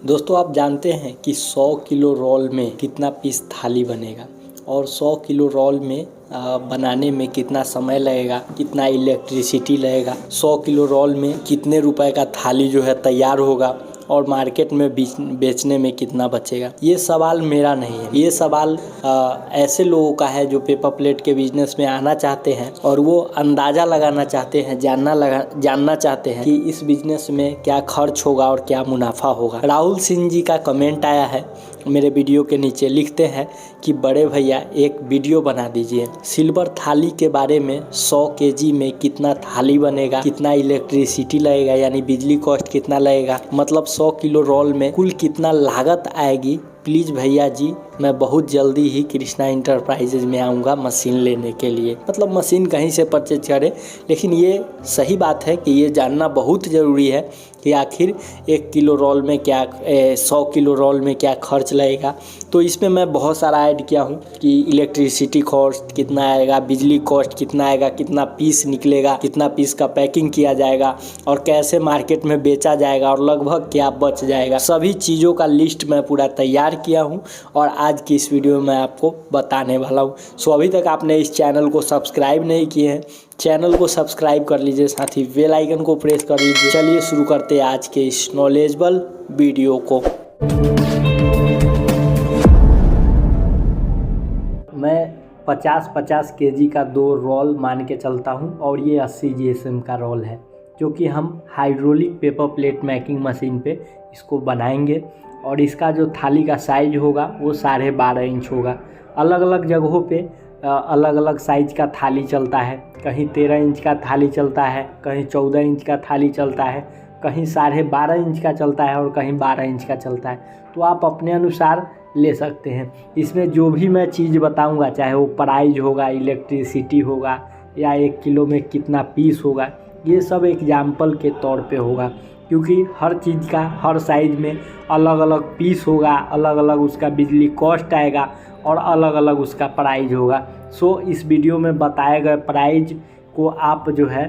दोस्तों आप जानते हैं कि 100 किलो रोल में कितना पीस थाली बनेगा और 100 किलो रोल में बनाने में कितना समय लगेगा, कितना इलेक्ट्रिसिटी लगेगा, 100 किलो रोल में कितने रुपए का थाली जो है तैयार होगा और मार्केट में बेचने में कितना बचेगा। ये सवाल मेरा नहीं है, ये सवाल ऐसे लोगों का है जो पेपर प्लेट के बिजनेस में आना चाहते हैं और वो अंदाज़ा लगाना चाहते हैं, जानना चाहते हैं कि इस बिजनेस में क्या खर्च होगा और क्या मुनाफा होगा। राहुल सिंह जी का कमेंट आया है मेरे वीडियो के नीचे, लिखते हैं कि बड़े भैया एक वीडियो बना दीजिए सिल्वर थाली के बारे में। 100 केजी में कितना थाली बनेगा, कितना इलेक्ट्रिसिटी लगेगा यानी बिजली कॉस्ट कितना लगेगा, मतलब 100 किलो रोल में कुल कितना लागत आएगी। प्लीज़ भैया जी, मैं बहुत जल्दी ही कृष्णा इंटरप्राइजेज में आऊँगा मशीन लेने के लिए। मतलब मशीन कहीं से परचेज करें, लेकिन ये सही बात है कि ये जानना बहुत ज़रूरी है कि आखिर 1 किलो रोल में क्या 100 किलो रोल में क्या खर्च लगेगा। तो इसमें मैं बहुत सारा ऐड किया हूँ कि इलेक्ट्रिसिटी कॉस्ट कितना आएगा, बिजली कॉस्ट कितना आएगा, कितना पीस निकलेगा, कितना पीस का पैकिंग किया जाएगा और कैसे मार्केट में बेचा जाएगा और लगभग क्या बच जाएगा। सभी चीज़ों का लिस्ट मैं पूरा तैयार किया हूँ और आज की इस वीडियो में मैं आपको बताने वाला हूँ। सो अभी तक आपने इस चैनल को सब्सक्राइब नहीं किए हैं, चैनल को सब्सक्राइब कर लीजिए, साथ ही बेल आइकन को प्रेस कर लीजिए। चलिए शुरू करते हैं आज के इस नॉलेजेबल वीडियो को। मैं 50-50 केजी का 2 रोल मान के चलता हूँ और ये 80 GSM का रोल है, जो कि हम hydraulic paper plate making machine पे इसको बनाएंगे और इसका जो थाली का साइज होगा वो 12.5 इंच होगा। अलग अलग जगहों पे अलग अलग साइज का थाली चलता है, कहीं 13 इंच का थाली चलता है, कहीं 14 इंच का थाली चलता है, कहीं 12.5 इंच का चलता है और कहीं 12 इंच का चलता है। तो आप अपने अनुसार ले सकते हैं। इसमें जो भी मैं चीज़ बताऊंगा, चाहे वो प्राइस होगा, इलेक्ट्रिसिटी होगा या 1 किलो में कितना पीस होगा, ये सब एग्जाम्पल के तौर पे होगा, क्योंकि हर चीज़ का हर साइज़ में अलग अलग पीस होगा, अलग अलग उसका बिजली कॉस्ट आएगा और अलग अलग उसका प्राइस होगा। सो इस वीडियो में बताए गए प्राइस को आप जो है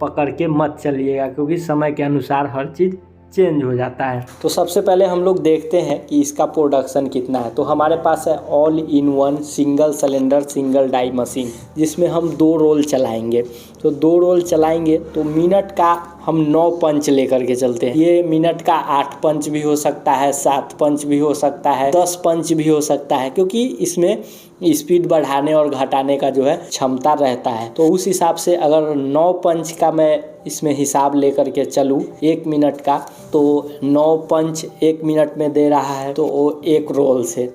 पकड़ के मत चलिएगा, क्योंकि समय के अनुसार हर चीज़ चेंज हो जाता है। तो सबसे पहले हम लोग देखते हैं कि इसका प्रोडक्शन कितना है। तो हमारे पास है all in one single cylinder single die machine, जिसमें हम 2 रोल चलाएंगे। तो 2 रोल चलाएंगे तो मिनट का हम 9 पंच लेकर के चलते हैं। ये मिनट का 8 पंच भी हो सकता है, 7 पंच भी हो सकता है, 10 पंच भी हो सकता है, क्योंकि इसमें स्पीड बढ़ाने और घटाने का जो है क्षमता रहता है। तो उस हिसाब से अगर 9 पंच का मैं इसमें हिसाब लेकर के चलूँ 1 मिनट का, तो 9 पंच 1 मिनट में दे रहा है, तो वो 1 रोल से,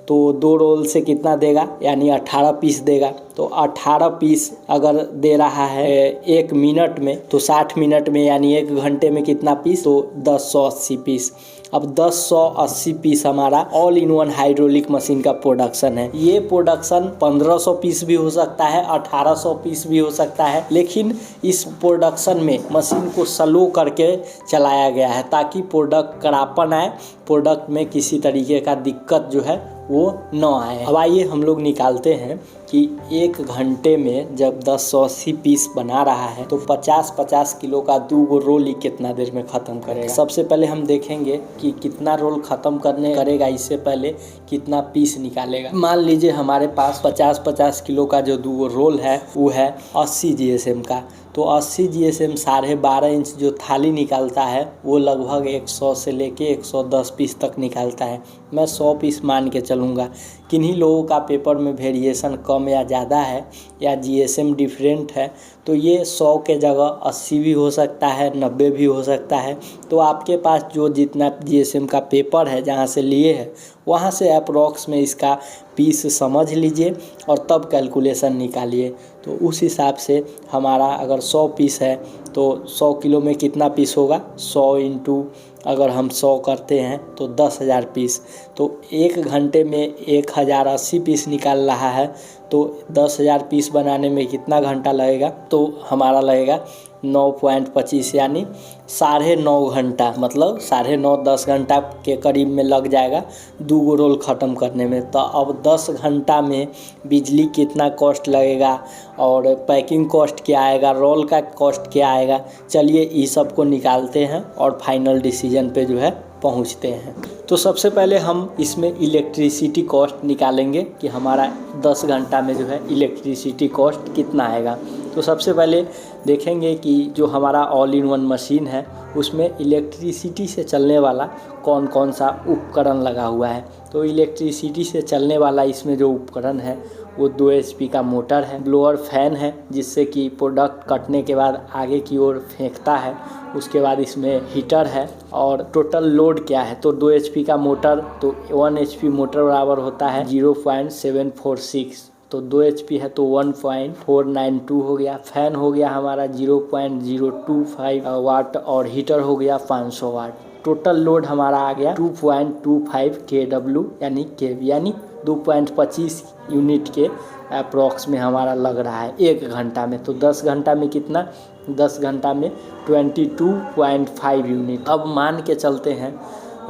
तो 2 रोल से कितना देगा, यानी 18 पीस देगा। तो 18 पीस अगर दे रहा है 1 मिनट में, तो 60 मिनट में यानी 1 घंटे में कितना पीस, तो 1080 पीस। अब 1080 पीस हमारा all in one hydraulic machine का प्रोडक्शन है। ये प्रोडक्शन 1500 पीस भी हो सकता है, 1800 पीस भी हो सकता है, लेकिन इस प्रोडक्शन में मशीन को स्लो करके चलाया गया है ताकि प्रोडक्ट कड़ापन आए, प्रोडक्ट में किसी तरीके का दिक्कत जो है वो न आए। अब आइए हम लोग निकालते हैं कि 1 घंटे में जब 1080 पीस बना रहा है तो 50-50 किलो का 2 रोल ही कितना देर में ख़त्म करेगा। सबसे पहले हम देखेंगे कि कितना रोल ख़त्म करेगा, इससे पहले कितना पीस निकालेगा। मान लीजिए हमारे पास 50-50 किलो का जो 2 रोल है वो है 80 GSM का। तो 80 GSM 12.5 इंच जो थाली निकालता है वो लगभग 100 से लेके 110 पीस तक निकालता है। मैं 100 पीस मान के चलूँगा। किन्हीं लोगों का पेपर में वेरिएशन कम या ज़्यादा है या GSM डिफरेंट है, तो ये 100 के जगह 80 भी हो सकता है, 90 भी हो सकता है। तो आपके पास जो जितना GSM का पेपर है जहाँ से लिए है वहाँ से अप्रॉक्स में इसका पीस समझ लीजिए और तब कैलकुलेशन निकालिए। तो उस हिसाब से हमारा अगर 100 पीस है तो 100 किलो में कितना पीस होगा, 100 इंटू अगर हम 100 करते हैं तो 10,000 पीस। तो 1 घंटे में 1080 पीस निकाल रहा है, तो 10,000 पीस बनाने में कितना घंटा लगेगा, तो हमारा लगेगा 9.25 यानी 9.5 घंटा, मतलब 9.5-10 घंटा के करीब में लग जाएगा 2 रोल ख़त्म करने में। तो अब 10 घंटा में बिजली कितना कॉस्ट लगेगा और पैकिंग कॉस्ट क्या आएगा, रोल का कॉस्ट क्या आएगा, चलिए इस सब को निकालते हैं और फाइनल डिसीजन पे जो है पहुंचते हैं। तो सबसे पहले हम इसमें इलेक्ट्रिसिटी कॉस्ट निकालेंगे कि हमारा 10 घंटा में जो है इलेक्ट्रिसिटी कॉस्ट कितना आएगा। तो सबसे पहले देखेंगे कि जो हमारा ऑल इन वन मशीन है उसमें इलेक्ट्रिसिटी से चलने वाला कौन कौन सा उपकरण लगा हुआ है। तो इलेक्ट्रिसिटी से चलने वाला इसमें जो उपकरण है वो 2 HP का मोटर है, ब्लोअर फैन है जिससे कि प्रोडक्ट कटने के बाद आगे की ओर फेंकता है, उसके बाद इसमें हीटर है। और टोटल लोड क्या है, तो 2 HP का मोटर, तो 1 HP मोटर बराबर होता है 0.746, तो 2 HP है तो 1.492 हो गया। फैन हो गया हमारा 0.025 वाट और हीटर हो गया 500 वाट। टोटल लोड हमारा आ गया 2.25 kW यानी 2.25 यूनिट के अप्रॉक्स में हमारा लग रहा है 1 घंटा में। तो 10 घंटा में कितना, 10 घंटा में 22.5 यूनिट। अब मान के चलते हैं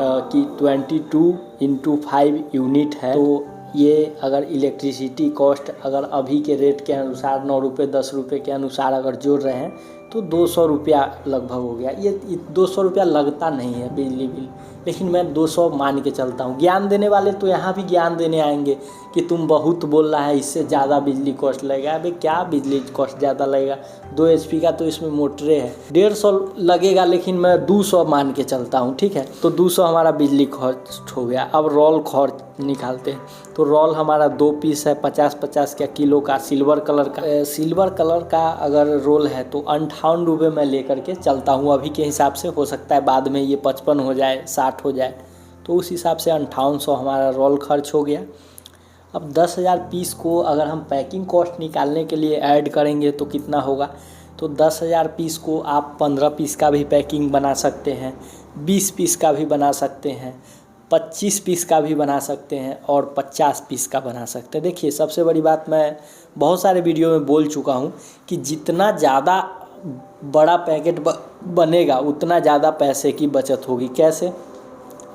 कि 22 × 5 यूनिट है, तो ये अगर इलेक्ट्रिसिटी कॉस्ट अगर अभी के रेट के अनुसार 9 रुपये 10 रुपये के अनुसार अगर जोड़ रहे हैं तो 200 रुपया लगभग हो गया। ये 200 रुपया लगता नहीं है बिजली बिल, लेकिन मैं 200 मान के चलता हूँ। ज्ञान देने वाले तो यहाँ भी ज्ञान देने आएंगे कि तुम बहुत बोल रहा है, इससे ज़्यादा बिजली कॉस्ट लगेगा। अबे क्या बिजली कॉस्ट ज़्यादा लगेगा, 2 HP का तो इसमें मोटरे है, 150 लगेगा, लेकिन मैं 200 मान के चलता हूँ, ठीक है। तो 200 हमारा बिजली कॉस्ट हो गया। अब रोल खर्च निकालते हैं। तो रोल हमारा 2 पीस है 50-50 का किलो का, सिल्वर कलर का अगर रोल है तो 58 रुपये मैं लेकर के चलता हूँ अभी के हिसाब से। हो सकता है बाद में ये 55 हो जाए, 60 हो जाए, तो उस हिसाब से 5800 हमारा रोल खर्च हो गया। अब 10,000 पीस को अगर हम पैकिंग कॉस्ट निकालने के लिए ऐड करेंगे तो कितना होगा, तो 10,000 पीस को आप 15 पीस का भी पैकिंग बना सकते हैं, 20 पीस का भी बना सकते हैं, 25 पीस का भी बना सकते हैं और 50 पीस का बना सकते हैं। देखिए सबसे बड़ी बात, मैं बहुत सारे वीडियो में बोल चुका हूँ कि जितना ज़्यादा बड़ा पैकेट बनेगा उतना ज़्यादा पैसे की बचत होगी। कैसे,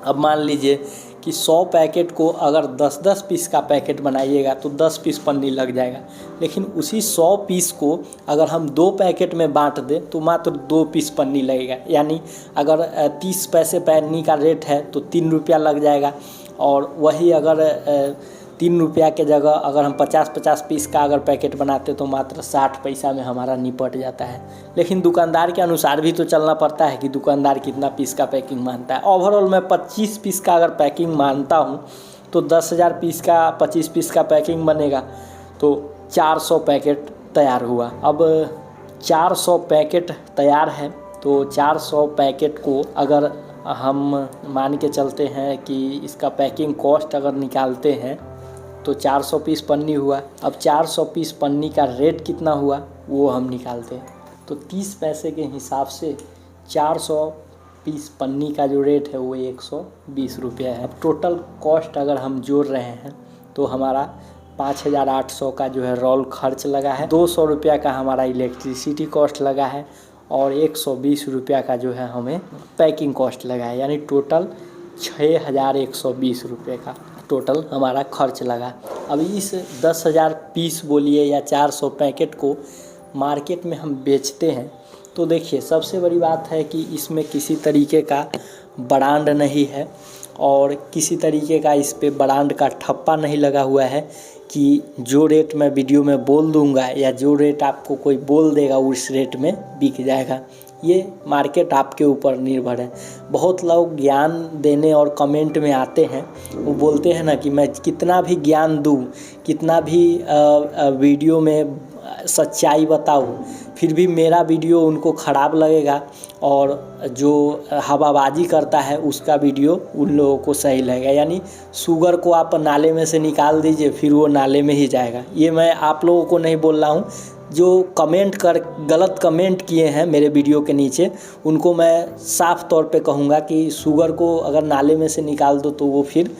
अब मान लीजिए कि 100 पैकेट को अगर 10-10 पीस का पैकेट बनाइएगा तो 10 पीस पन्नी लग जाएगा, लेकिन उसी 100 पीस को अगर हम 2 पैकेट में बांट दें तो मात्र 2 पीस पन्नी लगेगा। यानी अगर 30 पैसे पन्नी का रेट है तो 3 रुपया लग जाएगा, और वही अगर 3 रुपया के जगह अगर हम 50-50 पीस का अगर पैकेट बनाते तो मात्र 60 पैसा में हमारा निपट जाता है। लेकिन दुकानदार के अनुसार भी तो चलना पड़ता है कि दुकानदार कितना पीस का पैकिंग मानता है। ओवरऑल मैं 25 पीस का अगर पैकिंग मानता हूँ तो 10,000 पीस का 25 पीस का पैकिंग बनेगा तो 400 पैकेट तैयार हुआ। अब 400 पैकेट तैयार है, तो 400 पैकेट को अगर हम मान के चलते हैं कि इसका पैकिंग कॉस्ट अगर निकालते हैं तो 400 पीस पन्नी हुआ। अब 400 पीस पन्नी का रेट कितना हुआ वो हम निकालते हैं। तो 30 पैसे के हिसाब से 400 पीस पन्नी का जो रेट है वो 120 रुपया है। अब टोटल कॉस्ट अगर हम जोड़ रहे हैं तो हमारा 5,800 का जो है रोल खर्च लगा है, 200 रुपया का हमारा इलेक्ट्रिसिटी कॉस्ट लगा है और 120 रुपया का जो है हमें पैकिंग कॉस्ट लगा है। यानी टोटल 6,120 रुपये का टोटल हमारा खर्च लगा। अब इस 10,000 पीस बोलिए या 400 पैकेट को मार्केट में हम बेचते हैं तो देखिए सबसे बड़ी बात है कि इसमें किसी तरीके का ब्रांड नहीं है और किसी तरीके का इस पे ब्रांड का ठप्पा नहीं लगा हुआ है कि जो रेट मैं वीडियो में बोल दूंगा या जो रेट आपको कोई बोल देगा उस रेट में बिक जाएगा। ये मार्केट आपके ऊपर निर्भर है। बहुत लोग ज्ञान देने और कमेंट में आते हैं, वो बोलते हैं ना कि मैं कितना भी ज्ञान दूँ, कितना भी वीडियो में सच्चाई बताऊँ, फिर भी मेरा वीडियो उनको ख़राब लगेगा और जो हवाबाजी करता है उसका वीडियो उन लोगों को सही लगेगा। यानी शुगर को आप नाले में से निकाल दीजिए फिर वो नाले में ही जाएगा। ये मैं आप लोगों को नहीं बोल रहा हूँ, जो गलत कमेंट किए हैं मेरे वीडियो के नीचे उनको मैं साफ़ तौर पे कहूँगा कि शुगर को अगर नाले में से निकाल दो तो वो फिर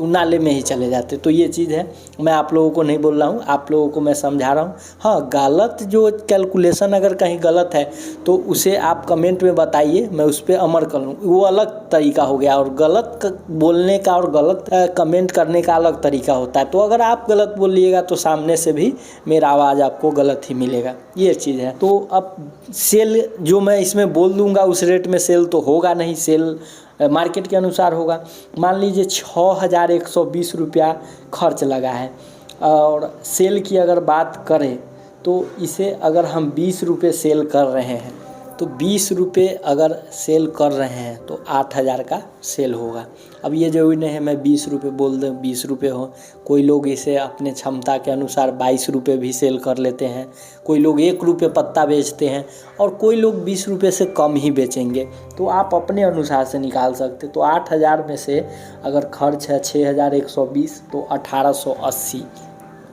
नाले में ही चले जाते। तो ये चीज़ है, मैं आप लोगों को नहीं बोल रहा हूँ, आप लोगों को मैं समझा रहा हूँ। हाँ, गलत जो कैलकुलेशन अगर कहीं गलत है तो उसे आप कमेंट में बताइए, मैं उस पर अमल कर लूँ, वो अलग तरीका हो गया। और गलत बोलने का और गलत कमेंट करने का अलग तरीका होता है। तो अगर आप गलत बोलिएगा तो सामने से भी मेरा आवाज़ आपको गलत ही मिलेगा, ये चीज़ है। तो अब सेल जो मैं इसमें बोल दूंगा उस रेट में सेल तो होगा नहीं, सेल मार्केट के अनुसार होगा। मान लीजिए 6120 रुपया खर्च लगा है और सेल की अगर बात करें तो इसे अगर हम 20 रुपये सेल कर रहे हैं तो 20 रुपये अगर सेल कर रहे हैं तो 8000 का सेल होगा। अब ये जरूरी नहीं है मैं 20 रुपये बोल दूँ 20 रुपये हो, कोई लोग इसे अपने क्षमता के अनुसार 22 रुपये भी सेल कर लेते हैं, कोई लोग 1 रुपये पत्ता बेचते हैं और कोई लोग 20 रुपये से कम ही बेचेंगे। तो आप अपने अनुसार से निकाल सकते। तो 8000 में से अगर खर्च है 6120 तो 1880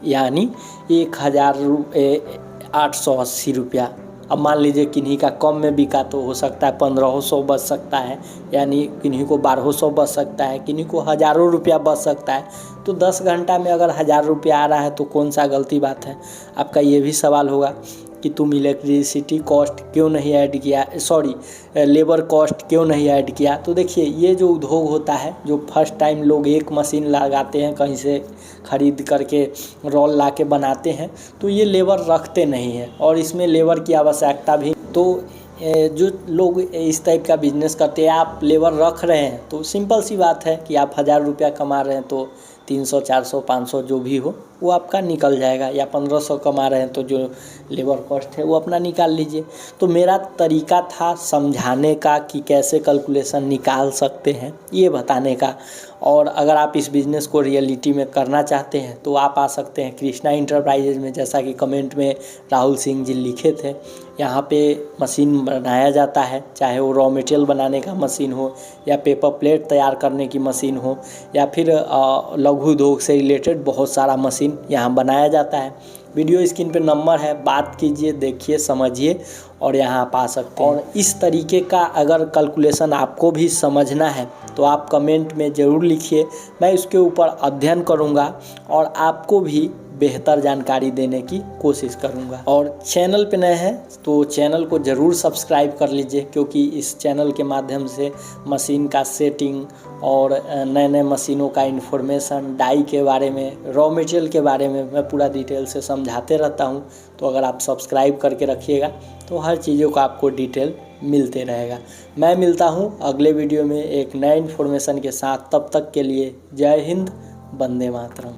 यानी 1880 रुपया। अब मान लीजिए किन्हीं का कम में बिका तो हो सकता है 1500 बच सकता है, यानी किन्हीं को 1200 बच सकता है, किन्हीं को हज़ारों रुपया बच सकता है। तो 10 घंटा में अगर 1000 रुपया आ रहा है तो कौन सा गलती बात है। आपका ये भी सवाल होगा कि तुम इलेक्ट्रिसिटी कॉस्ट क्यों नहीं ऐड किया, लेबर कॉस्ट क्यों नहीं ऐड किया। तो देखिए ये जो उद्योग होता है, जो फर्स्ट टाइम लोग एक मशीन लगाते हैं कहीं से ख़रीद करके रोल ला के बनाते हैं तो ये लेबर रखते नहीं हैं और इसमें लेबर की आवश्यकता भी। तो जो लोग इस टाइप का बिजनेस करते हैं, आप लेबर रख रहे हैं तो सिंपल सी बात है कि आप 1000 रुपया कमा रहे हैं तो 300 400 500 जो भी हो वो आपका निकल जाएगा, या 1500 कमा रहे हैं तो जो लेबर कॉस्ट है वो अपना निकाल लीजिए। तो मेरा तरीका था समझाने का कि कैसे कैलकुलेशन निकाल सकते हैं, ये बताने का। और अगर आप इस बिज़नेस को रियलिटी में करना चाहते हैं तो आप आ सकते हैं कृष्णा इंटरप्राइजेज में, जैसा कि कमेंट में राहुल सिंह जी लिखे थे। यहाँ पे मशीन बनाया जाता है, चाहे वो रॉ मटेरियल बनाने का मशीन हो या पेपर प्लेट तैयार करने की मशीन हो या फिर लघु उद्योग से रिलेटेड बहुत सारा मशीन यहाँ बनाया जाता है। वीडियो स्क्रीन पे नंबर है, बात कीजिए, देखिए, समझिए और यहाँ आप आ सकते हैं। और इस तरीके का अगर कैलकुलेशन आपको भी समझना है तो आप कमेंट में ज़रूर लिखिए, मैं इसके ऊपर अध्ययन करूँगा और आपको भी बेहतर जानकारी देने की कोशिश करूँगा। और चैनल पे नए हैं तो चैनल को ज़रूर सब्सक्राइब कर लीजिए, क्योंकि इस चैनल के माध्यम से मशीन का सेटिंग और नए नए मशीनों का इन्फॉर्मेशन, डाई के बारे में, रॉ मटेरियल के बारे में मैं पूरा डिटेल से समझाते रहता हूँ। तो अगर आप सब्सक्राइब करके रखिएगा तो हर चीज़ों का आपको डिटेल मिलते रहेगा। मैं मिलता हूँ अगले वीडियो में एक नए इन्फॉर्मेशन के साथ। तब तक के लिए जय हिंद, वंदे मातरम।